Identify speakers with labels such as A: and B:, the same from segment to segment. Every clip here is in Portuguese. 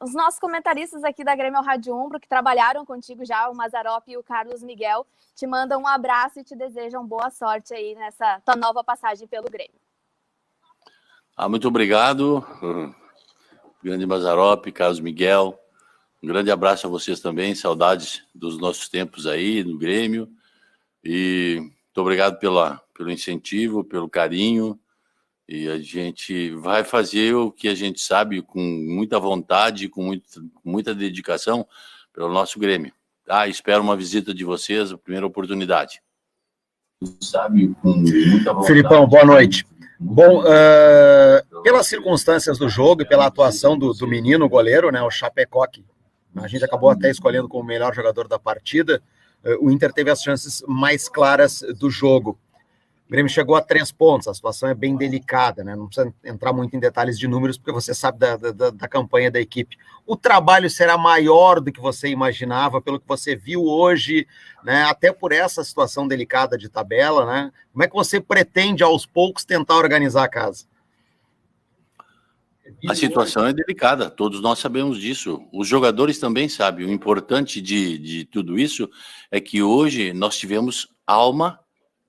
A: os nossos comentaristas aqui da Grêmio Rádio Umbro, que trabalharam contigo já, o Mazzaropi e o Carlos Miguel, te mandam um abraço e te desejam boa sorte aí nessa tua nova passagem pelo Grêmio.
B: Muito obrigado, grande Mazzaropi, Carlos Miguel. Um grande abraço a vocês também, saudades dos nossos tempos aí no Grêmio. E muito obrigado pelo incentivo, pelo carinho. E a gente vai fazer o que a gente sabe com muita vontade, com muita dedicação pelo nosso Grêmio. Espero uma visita de vocês, a primeira oportunidade.
C: Sabe, com muita vontade. Filipão, boa noite. Bom, pelas circunstâncias do jogo e pela atuação do menino goleiro, né, o Chapecó, que a gente acabou até escolhendo como o melhor jogador da partida, o Inter teve as chances mais claras do jogo. O Grêmio chegou a 3 pontos, a situação é bem delicada, né? Não precisa entrar muito em detalhes de números, porque você sabe da campanha da equipe. O trabalho será maior do que você imaginava, pelo que você viu hoje, né? Até por essa situação delicada de tabela, né? Como é que você pretende, aos poucos, tentar organizar a casa?
B: A situação é delicada, todos nós sabemos disso. Os jogadores também sabem. O importante de tudo isso é que hoje nós tivemos alma,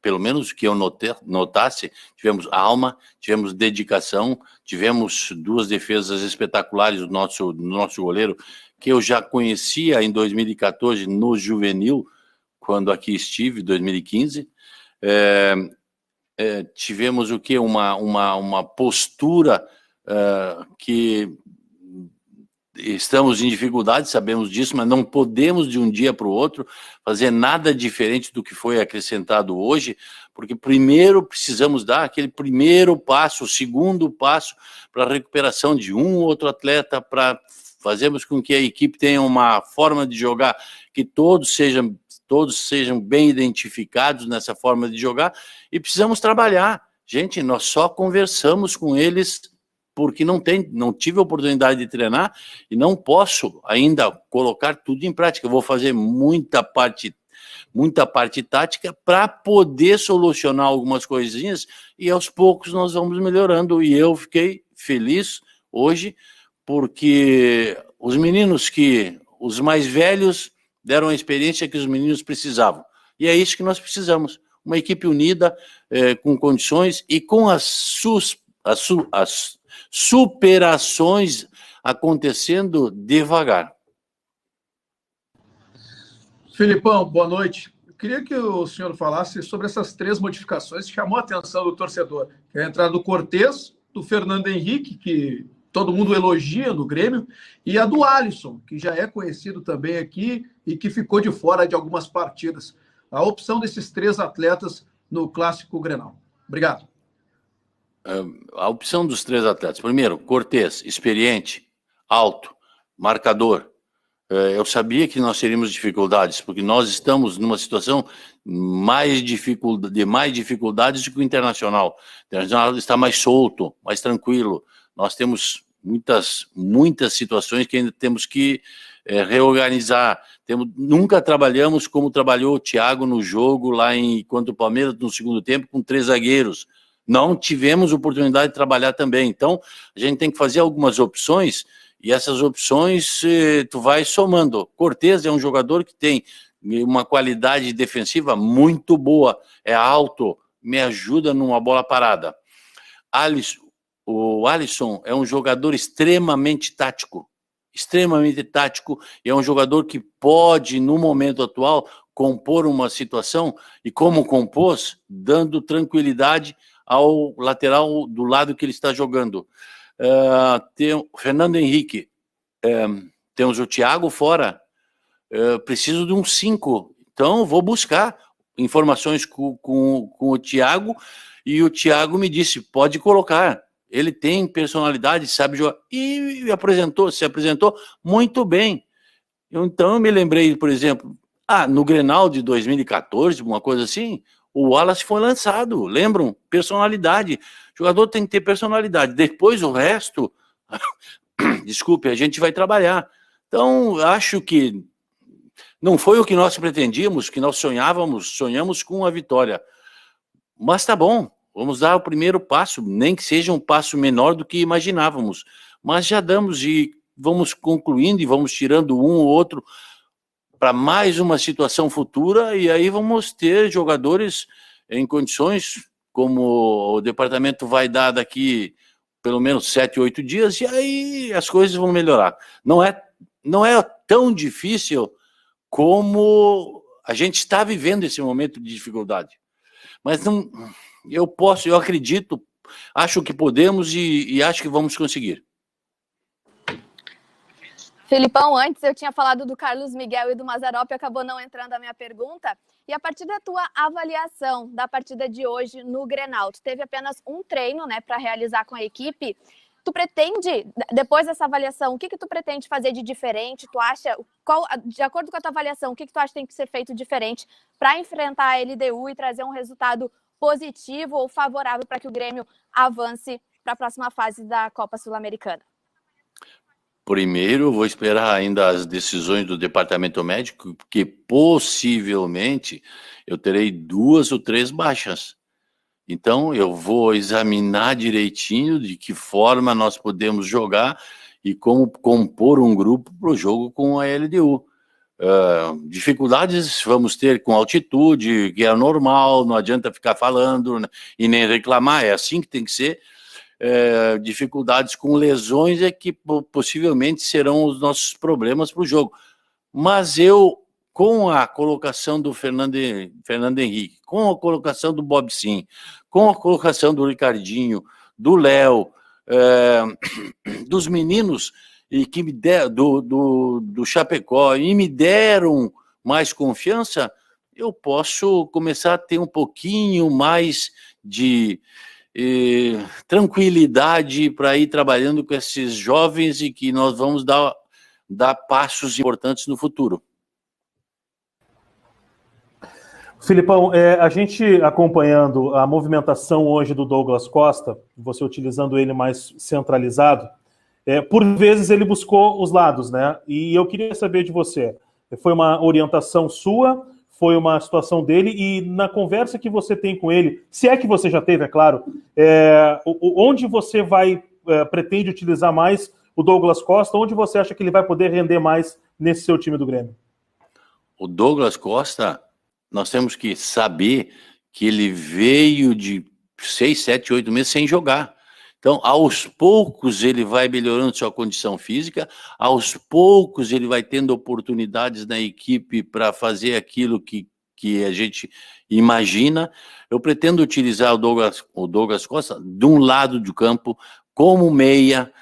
B: pelo menos que eu notasse, tivemos alma, tivemos dedicação, tivemos 2 defesas espetaculares do nosso goleiro, que eu já conhecia em 2014 no Juvenil, quando aqui estive, 2015. Tivemos o quê? Uma postura que estamos em dificuldade, sabemos disso, mas não podemos de um dia para o outro fazer nada diferente do que foi acrescentado hoje, porque primeiro precisamos dar aquele primeiro passo, o segundo passo para a recuperação de um ou outro atleta, para fazermos com que a equipe tenha uma forma de jogar, que todos sejam bem identificados nessa forma de jogar, e precisamos trabalhar. Gente, nós só conversamos com eles porque não tive a oportunidade de treinar e não posso ainda colocar tudo em prática. Eu vou fazer muita parte tática para poder solucionar algumas coisinhas e aos poucos nós vamos melhorando. E eu fiquei feliz hoje porque os mais velhos deram a experiência que os meninos precisavam. E é isso que nós precisamos. Uma equipe unida, com condições e com as superações acontecendo devagar.
D: Filipão, boa noite. Eu queria que o senhor falasse sobre essas 3 modificações que chamou a atenção do torcedor. Que é a entrada do Cortez, do Fernando Henrique, que todo mundo elogia no Grêmio, e a do Alisson, que já é conhecido também aqui e que ficou de fora de algumas partidas. A opção desses 3 atletas no Clássico Grenal. Obrigado.
B: A opção dos 3 atletas. Primeiro, Cortez, experiente, alto, marcador. Eu sabia que nós teríamos dificuldades, porque nós estamos numa situação de mais dificuldades do que o Internacional. O Internacional está mais solto, mais tranquilo. Nós temos muitas situações que ainda temos que reorganizar. Nunca trabalhamos como trabalhou o Thiago no jogo lá contra o Palmeiras no segundo tempo com 3 zagueiros. Não tivemos oportunidade de trabalhar também. Então, a gente tem que fazer algumas opções e essas opções tu vai somando. Cortez é um jogador que tem uma qualidade defensiva muito boa, é alto, me ajuda numa bola parada. O Alisson é um jogador extremamente tático, e é um jogador que pode, no momento atual, compor uma situação, e como compôs, dando tranquilidade ao lateral do lado que ele está jogando. Tem o Fernando Henrique, temos o Thiago fora, preciso de um 5, então vou buscar informações com o Thiago, e o Thiago me disse, pode colocar, ele tem personalidade, sabe jogar, e se apresentou muito bem. Então eu me lembrei, por exemplo, no Grenal de 2014, uma coisa assim, o Wallace foi lançado, lembram? Personalidade. O jogador tem que ter personalidade. Depois o resto, desculpe, a gente vai trabalhar. Então, acho que não foi o que nós pretendíamos, que nós sonhamos com a vitória. Mas tá bom, vamos dar o primeiro passo, nem que seja um passo menor do que imaginávamos. Mas já damos, e vamos concluindo e vamos tirando um ou outro para mais uma situação futura, e aí vamos ter jogadores em condições, como o departamento vai dar daqui pelo menos 7, 8 dias, e aí as coisas vão melhorar. Não é tão difícil como a gente está vivendo esse momento de dificuldade. Mas não, eu acredito, acho que podemos e acho que vamos conseguir.
A: Felipão, antes eu tinha falado do Carlos Miguel e do Mazzaropi, acabou não entrando a minha pergunta. E a partir da tua avaliação da partida de hoje no Grenal, tu teve apenas um treino, né, para realizar com a equipe. Tu pretende, depois dessa avaliação, o que tu pretende fazer de diferente? Tu acha, de acordo com a tua avaliação, o que tu acha que tem que ser feito diferente para enfrentar a LDU e trazer um resultado positivo ou favorável para que o Grêmio avance para a próxima fase da Copa Sul-Americana?
B: Primeiro, vou esperar ainda as decisões do departamento médico, porque possivelmente eu terei 2 ou 3 baixas. Então, eu vou examinar direitinho de que forma nós podemos jogar e como compor um grupo para o jogo com a LDU. Dificuldades vamos ter com altitude, que é normal, não adianta ficar falando, né, e nem reclamar, é assim que tem que ser. Dificuldades com lesões é que possivelmente serão os nossos problemas para o jogo. Mas com a colocação do Fernando Henrique, com a colocação do Bob Sim, com a colocação do Ricardinho, do Léo, dos meninos e que do Chapecó, e me deram mais confiança, eu posso começar a ter um pouquinho mais de tranquilidade para ir trabalhando com esses jovens e que nós vamos dar passos importantes no futuro.
E: Filipão, a gente acompanhando a movimentação hoje do Douglas Costa, você utilizando ele mais centralizado, por vezes ele buscou os lados, né? E eu queria saber de você, foi uma orientação sua? Foi uma situação dele, e na conversa que você tem com ele, se é que você já teve, é claro, onde você pretende utilizar mais o Douglas Costa, onde você acha que ele vai poder render mais nesse seu time do Grêmio?
B: O Douglas Costa, nós temos que saber que ele veio de 6, 7, 8 meses sem jogar. Então, aos poucos ele vai melhorando sua condição física, aos poucos ele vai tendo oportunidades na equipe para fazer aquilo que a gente imagina. Eu pretendo utilizar o Douglas Costa de um lado do campo como meia,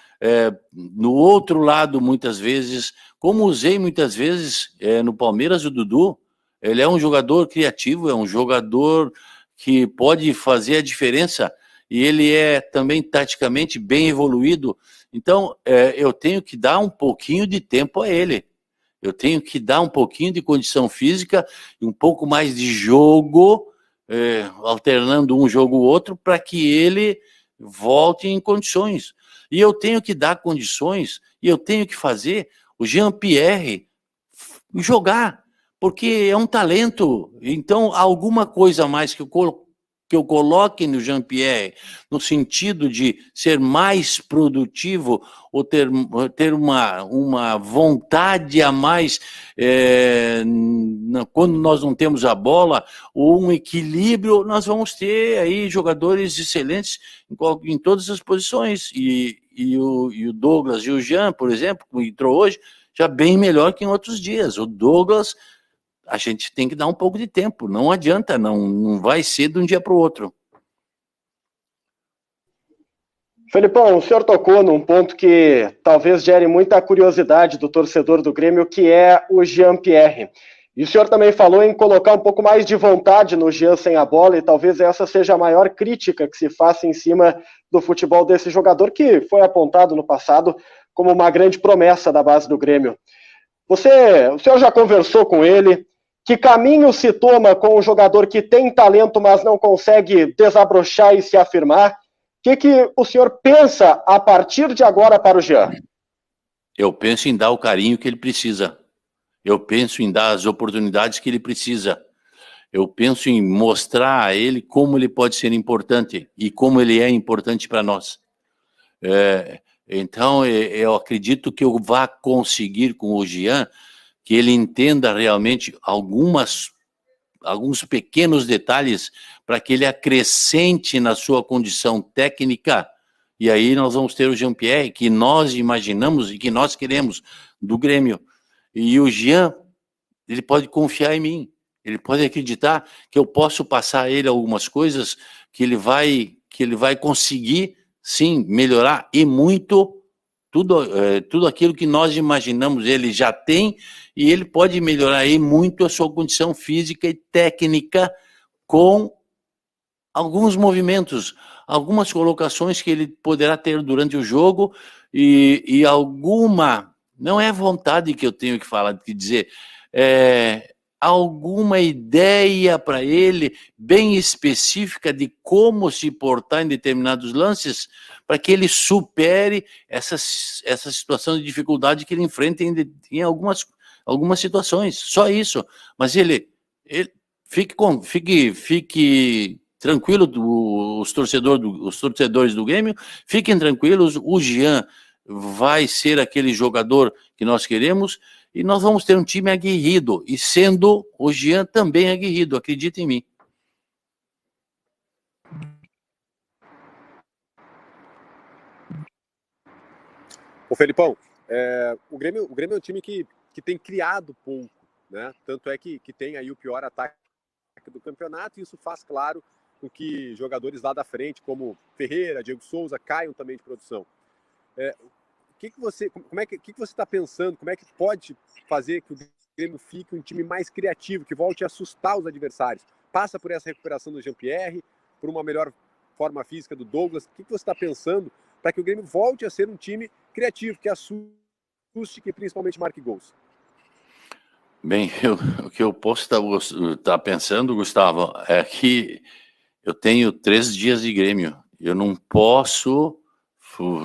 B: no outro lado muitas vezes, como usei muitas vezes no Palmeiras o Dudu. Ele é um jogador criativo, é um jogador que pode fazer a diferença. E ele é também taticamente bem evoluído, então eu tenho que dar um pouquinho de tempo a ele, eu tenho que dar um pouquinho de condição física e um pouco mais de jogo, alternando um jogo ou outro, para que ele volte em condições. E eu tenho que dar condições, e eu tenho que fazer o Jean-Pierre jogar, porque é um talento. Então, alguma coisa a mais que eu coloque no Jean-Pierre, no sentido de ser mais produtivo, ou ter uma vontade a mais quando nós não temos a bola, ou um equilíbrio, nós vamos ter aí jogadores excelentes em todas as posições, e o Douglas e o Jean, por exemplo, que entrou hoje, já bem melhor que em outros dias. O Douglas, a gente tem que dar um pouco de tempo, não adianta, não vai ser de um dia para o outro.
F: Felipão, o senhor tocou num ponto que talvez gere muita curiosidade do torcedor do Grêmio, que é o Jean-Pierre. E o senhor também falou em colocar um pouco mais de vontade no Jean sem a bola, e talvez essa seja a maior crítica que se faça em cima do futebol desse jogador, que foi apontado no passado como uma grande promessa da base do Grêmio. O senhor já conversou com ele? Que caminho se toma com um jogador que tem talento, mas não consegue desabrochar e se afirmar? O que o senhor pensa a partir de agora para o Jean?
B: Eu penso em dar o carinho que ele precisa. Eu penso em dar as oportunidades que ele precisa. Eu penso em mostrar a ele como ele pode ser importante e como ele é importante para nós. Então, eu acredito que eu vá conseguir com o Jean que ele entenda realmente alguns pequenos detalhes para que ele acrescente na sua condição técnica. E aí nós vamos ter o Jean-Pierre que nós imaginamos e que nós queremos do Grêmio. E o Jean, ele pode confiar em mim. Ele pode acreditar que eu posso passar a ele algumas coisas que ele vai conseguir, sim, melhorar e muito tudo aquilo que nós imaginamos. Ele já tem e ele pode melhorar aí muito a sua condição física e técnica com alguns movimentos, algumas colocações que ele poderá ter durante o jogo e alguma, não é vontade que eu tenho que falar, que dizer, alguma ideia para ele bem específica de como se portar em determinados lances para que ele supere essa situação de dificuldade que ele enfrenta em algumas situações. Só isso. Mas ele fique tranquilo, os torcedores do Grêmio, fiquem tranquilos, o Jean vai ser aquele jogador que nós queremos e nós vamos ter um time aguerrido, e sendo o Jean também aguerrido, acredita em mim.
G: Ô Felipão, o Grêmio é um time que tem criado pouco, né? Tanto é que tem aí o pior ataque do campeonato, e isso faz, claro, com que jogadores lá da frente, como Ferreira, Diego Souza, caiam também de produção. O que você está pensando? Como é que pode fazer que o Grêmio fique um time mais criativo, que volte a assustar os adversários? Passa por essa recuperação do Jean-Pierre, por uma melhor forma física do Douglas? O que você está pensando para que o Grêmio volte a ser um time criativo, que assuste, que principalmente marque gols?
B: Bem, o que eu posso estar pensando, Gustavo, é que eu tenho 3 dias de Grêmio. Eu não posso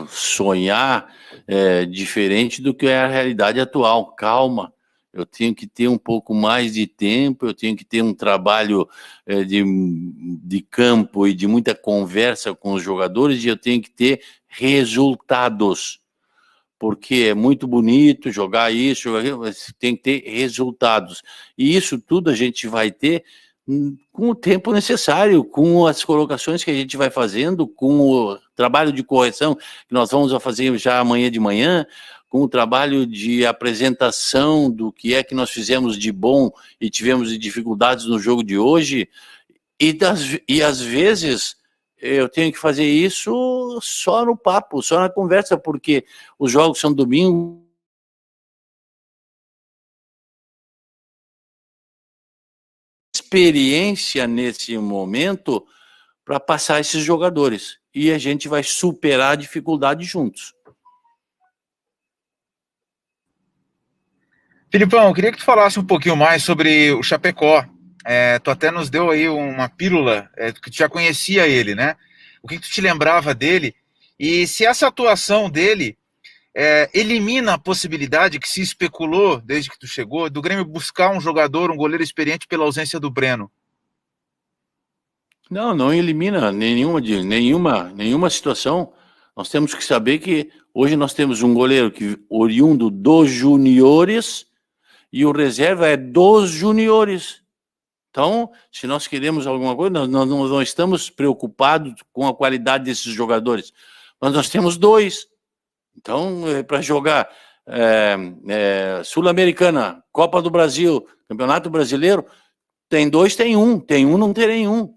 B: sonhar diferente do que é a realidade atual. Calma, eu tenho que ter um pouco mais de tempo, eu tenho que ter um trabalho de campo e de muita conversa com os jogadores, e eu tenho que ter resultados, porque é muito bonito jogar isso, jogar aquilo, mas tem que ter resultados, e isso tudo a gente vai ter com o tempo necessário, com as colocações que a gente vai fazendo, com o trabalho de correção que nós vamos fazer já amanhã de manhã, com o trabalho de apresentação do que é que nós fizemos de bom e tivemos de dificuldades no jogo de hoje, e às vezes eu tenho que fazer isso só no papo, só na conversa, porque os jogos são domingo, experiência nesse momento para passar esses jogadores, e a gente vai superar a dificuldade juntos.
H: Filipão, eu queria que tu falasse um pouquinho mais sobre o Chapecó. Tu até nos deu aí uma pílula, que tu já conhecia ele, né? O que tu te lembrava dele, e se essa atuação dele elimina a possibilidade que se especulou desde que tu chegou do Grêmio buscar um jogador, um goleiro experiente pela ausência do Breno.
B: Não elimina nenhuma situação. Nós temos que saber que hoje nós temos um goleiro oriundo dos juniores e o reserva é dos juniores. Então, se nós queremos alguma coisa, nós não estamos preocupados com a qualidade desses jogadores, mas nós temos 2. Então, para jogar Sul-Americana, Copa do Brasil, Campeonato Brasileiro, tem 2, tem um não tem nenhum.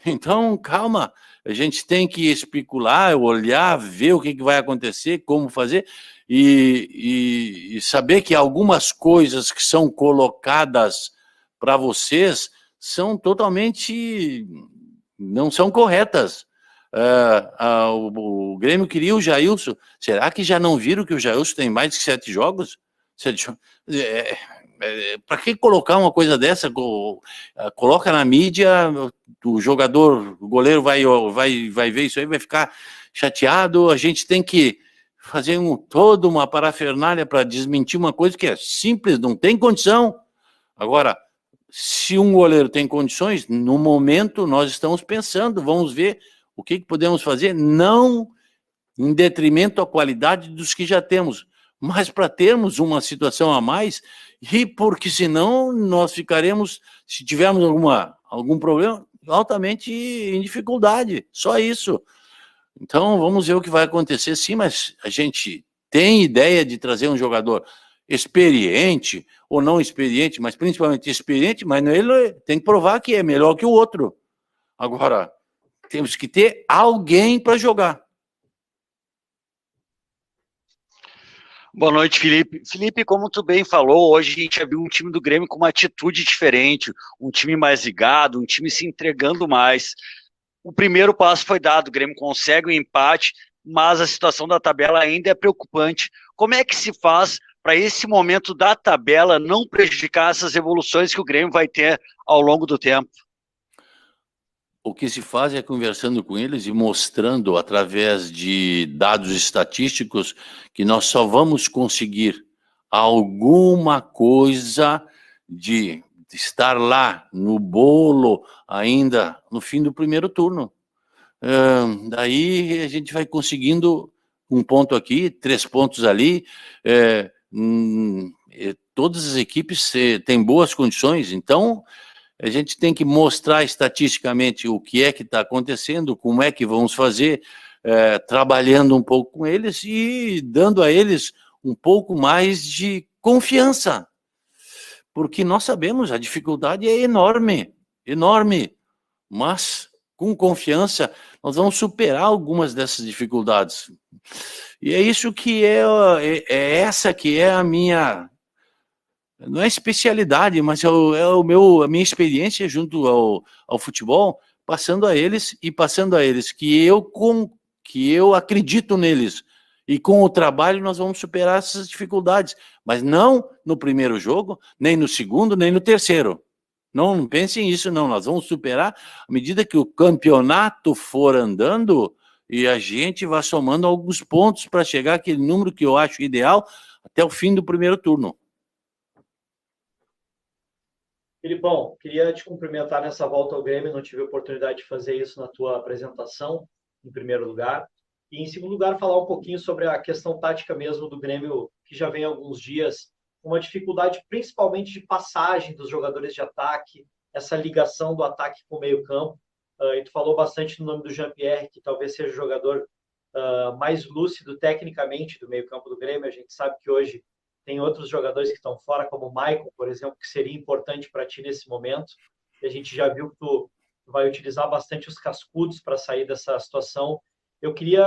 B: Então, calma, a gente tem que especular, olhar, ver o que vai acontecer, como fazer, e saber que algumas coisas que são colocadas para vocês são totalmente, não são corretas. O Grêmio queria o Jailson. Será que já não viram que o Jailson tem mais de 7 jogos? Para que colocar uma coisa dessa? Coloca na mídia, o jogador, o goleiro vai ver isso aí, vai ficar chateado. A gente tem que fazer toda uma parafernália para desmentir uma coisa que é simples, não tem condição. Agora, se um goleiro tem condições, no momento nós estamos pensando, vamos ver o que podemos fazer, não em detrimento à qualidade dos que já temos, mas para termos uma situação a mais, e porque senão nós ficaremos, se tivermos algum problema, altamente em dificuldade, só isso. Então, vamos ver o que vai acontecer, sim, mas a gente tem ideia de trazer um jogador experiente, ou não experiente, mas principalmente experiente, mas ele tem que provar que é melhor que o outro. Agora, temos que ter alguém para jogar.
I: Boa noite, Felipe. Felipe, como tu bem falou, hoje a gente já viu um time do Grêmio com uma atitude diferente, um time mais ligado, um time se entregando mais. O primeiro passo foi dado, o Grêmio consegue o empate, mas a situação da tabela ainda é preocupante. Como é que se faz para esse momento da tabela não prejudicar essas evoluções que o Grêmio vai ter ao longo do tempo?
B: O que se faz é conversando com eles e mostrando através de dados estatísticos que nós só vamos conseguir alguma coisa de estar lá no bolo ainda no fim do primeiro turno. Daí a gente vai conseguindo um ponto aqui, 3 pontos ali. Todas as equipes têm boas condições, então a gente tem que mostrar estatisticamente o que é que está acontecendo, como é que vamos fazer, trabalhando um pouco com eles e dando a eles um pouco mais de confiança. Porque nós sabemos, a dificuldade é enorme, enorme, mas com confiança nós vamos superar algumas dessas dificuldades. E é isso que essa que é a minha, não é especialidade, mas a minha experiência junto ao futebol, passando a eles que eu acredito neles. E com o trabalho nós vamos superar essas dificuldades, mas não no primeiro jogo, nem no segundo, nem no terceiro. Não pensem nisso, não. Nós vamos superar à medida que o campeonato for andando e a gente vai somando alguns pontos para chegar àquele número que eu acho ideal até o fim do primeiro turno.
J: Filipão, queria te cumprimentar nessa volta ao Grêmio, não tive a oportunidade de fazer isso na tua apresentação, em primeiro lugar. E, em segundo lugar, falar um pouquinho sobre a questão tática mesmo do Grêmio, que já vem há alguns dias, uma dificuldade principalmente de passagem dos jogadores de ataque, essa ligação do ataque com o meio-campo. E tu falou bastante no nome do Jean-Pierre, que talvez seja o jogador mais lúcido tecnicamente do meio-campo do Grêmio. A gente sabe que hoje tem outros jogadores que estão fora, como o Maicon, por exemplo, que seria importante para ti nesse momento. E a gente já viu que tu vai utilizar bastante os cascudos para sair dessa situação. Eu queria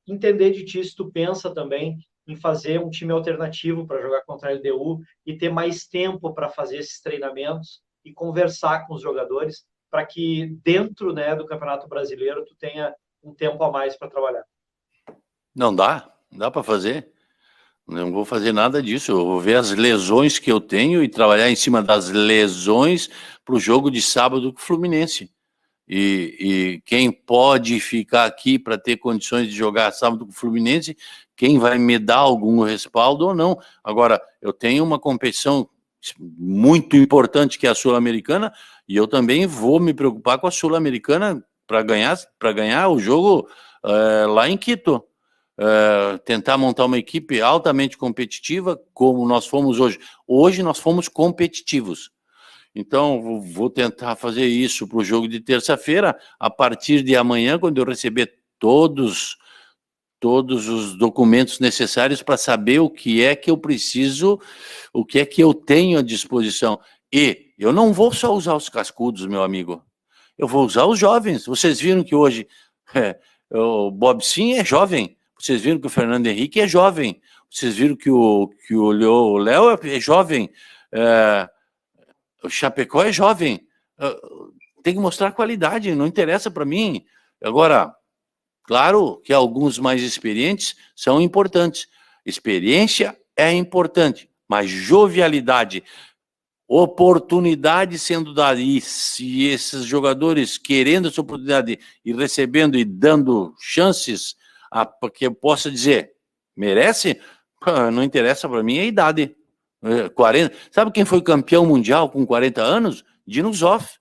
J: entender de ti se tu pensa também em fazer um time alternativo para jogar contra a LDU e ter mais tempo para fazer esses treinamentos e conversar com os jogadores para que dentro, né, do Campeonato Brasileiro tu tenha um tempo a mais para trabalhar.
B: Não dá para fazer. Não vou fazer nada disso, eu vou ver as lesões que eu tenho e trabalhar em cima das lesões para o jogo de sábado com o Fluminense. E quem pode ficar aqui para ter condições de jogar sábado com o Fluminense, quem vai me dar algum respaldo ou não. Agora, eu tenho uma competição muito importante que é a Sul-Americana e eu também vou me preocupar com a Sul-Americana para ganhar o jogo lá em Quito. Tentar montar uma equipe altamente competitiva, como nós fomos hoje. Hoje nós fomos competitivos. Então, vou tentar fazer isso para o jogo de terça-feira, a partir de amanhã, quando eu receber todos os documentos necessários para saber o que é que eu preciso, o que é que eu tenho à disposição. E eu não vou só usar os cascudos, meu amigo. Eu vou usar os jovens. Vocês viram que hoje o Bob Sim é jovem. Vocês viram que o Fernando Henrique é jovem. Vocês viram que o Léo é jovem. O Chapecó é jovem. Tem que mostrar qualidade, não interessa para mim. Agora, claro que alguns mais experientes são importantes. Experiência é importante, mas jovialidade, oportunidade sendo dada, e se esses jogadores querendo essa oportunidade e recebendo e dando chances, porque eu possa dizer, merece? Não interessa para mim a idade. 40. Sabe quem foi campeão mundial com 40 anos? Dino Zoff.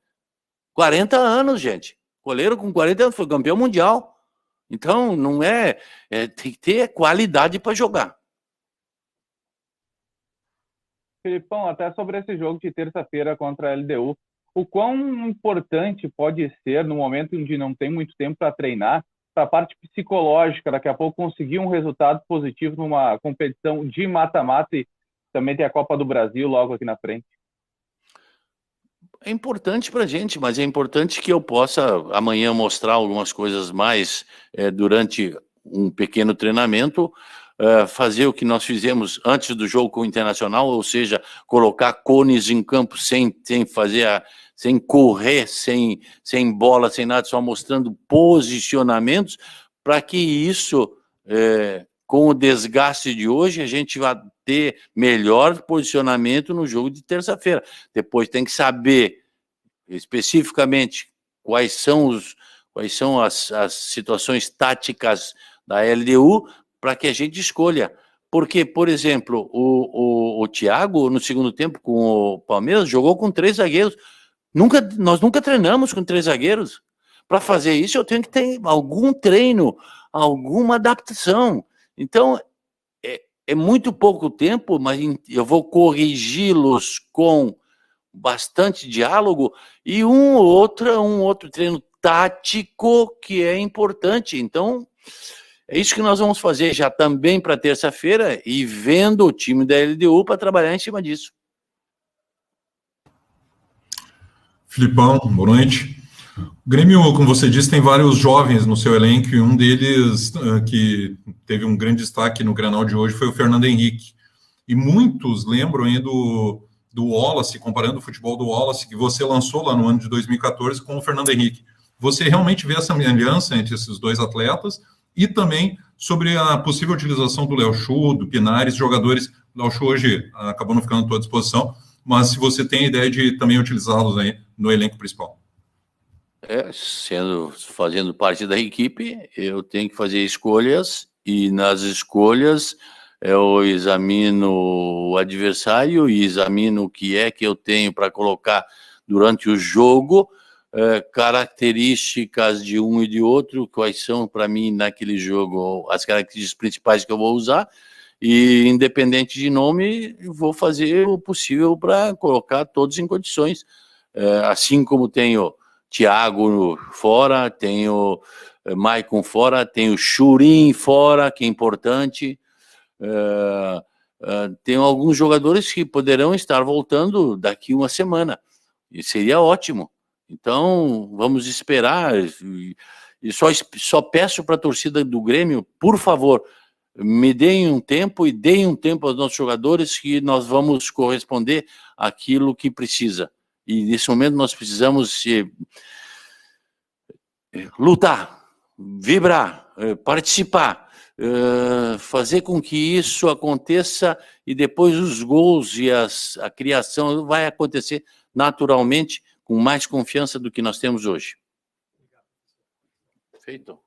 B: 40 anos, gente. Goleiro com 40 anos foi campeão mundial. Então, não tem que ter qualidade para jogar.
K: Filipão, até sobre esse jogo de terça-feira contra a LDU, o quão importante pode ser, no momento em que não tem muito tempo para treinar, para a parte psicológica, daqui a pouco conseguir um resultado positivo numa competição de mata-mata e também tem a Copa do Brasil logo aqui na frente?
B: É importante para a gente, mas é importante que eu possa amanhã mostrar algumas coisas mais durante um pequeno treinamento, fazer o que nós fizemos antes do jogo com o Internacional, ou seja, colocar cones em campo sem correr, sem bola, sem nada, só mostrando posicionamentos, para que isso, com o desgaste de hoje, a gente vai ter melhor posicionamento no jogo de terça-feira. Depois tem que saber especificamente quais são as situações táticas da LDU para que a gente escolha. Porque, por exemplo, o Thiago, no segundo tempo, com o Palmeiras, jogou com 3 zagueiros. Nós nunca treinamos com 3 zagueiros. Para fazer isso, eu tenho que ter algum treino, alguma adaptação. Então, é muito pouco tempo, mas eu vou corrigi-los com bastante diálogo e um outro treino tático que é importante. Então, é isso que nós vamos fazer já também para terça-feira e vendo o time da LDU para trabalhar em cima disso.
L: Filipão, boa noite. O Grêmio, como você disse, tem vários jovens no seu elenco e um deles que teve um grande destaque no Grenal de hoje foi o Fernando Henrique. E muitos lembram aí do Wallace, comparando o futebol do Wallace, que você lançou lá no ano de 2014 com o Fernando Henrique. Você realmente vê essa semelhança entre esses dois atletas e também sobre a possível utilização do Léo Chu, do Pinares, jogadores. O Léo Chu hoje acabou não ficando à tua disposição, mas se você tem a ideia de também utilizá-los aí no elenco principal.
B: Fazendo parte da equipe, eu tenho que fazer escolhas, e nas escolhas eu examino o adversário e examino o que é que eu tenho para colocar durante o jogo, características de um e de outro, quais são para mim naquele jogo as características principais que eu vou usar, e independente de nome, vou fazer o possível para colocar todos em condições, assim como tenho Thiago fora, tenho Maicon fora, tenho Churin fora, que é importante, tenho alguns jogadores que poderão estar voltando daqui uma semana, e seria ótimo. Então, vamos esperar, e só peço para a torcida do Grêmio, por favor, me deem um tempo e deem um tempo aos nossos jogadores que nós vamos corresponder àquilo que precisa. E nesse momento nós precisamos lutar, vibrar, participar, fazer com que isso aconteça e depois os gols e a criação vai acontecer naturalmente com mais confiança do que nós temos hoje. Feito.